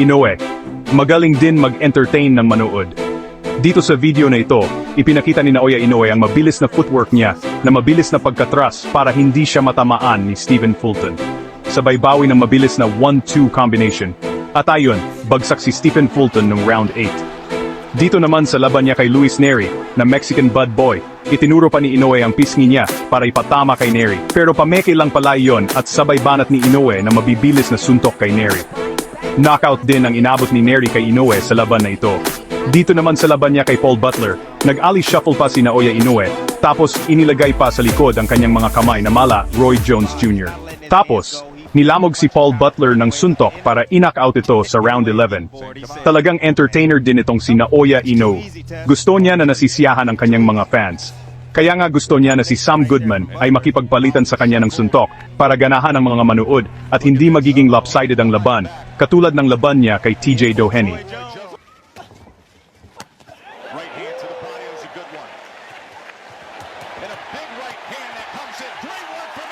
Inoue. Magaling din mag-entertain ng manood. Dito sa video na ito, ipinakita ni Naoya Inoue ang mabilis na footwork niya na mabilis na pagkatras para hindi siya matamaan ni Stephen Fulton. Sabay bawi ng mabilis na 1-2 combination. At ayon, bagsak si Stephen Fulton noong round 8. Dito naman sa laban niya kay Luis Nery, na Mexican bad boy, itinuro pa ni Inoue ang pisngi niya para ipatama kay Nery. Pero pameke lang pala iyon at sabay banat ni Inoue na mabibilis na suntok kay Nery. Knockout din ang inabot ni Nery kay Inoue sa laban na ito. Dito naman sa laban niya kay Paul Butler, nag-alley shuffle pa si Naoya Inoue, tapos inilagay pa sa likod ang kanyang mga kamay na mala Roy Jones Jr. Tapos, nilamog si Paul Butler ng suntok para i-knockout ito sa round 11. Talagang entertainer din itong si Naoya Inoue. Gusto niya na nasisiyahan ang kanyang mga fans. Kaya nga gusto niya na si Sam Goodman ay makipagpalitan sa kanya ng suntok para ganahan ang mga manood at hindi magiging lopsided ang laban, katulad ng laban niya kay TJ Doheny. And a big right hand that comes in. Great work from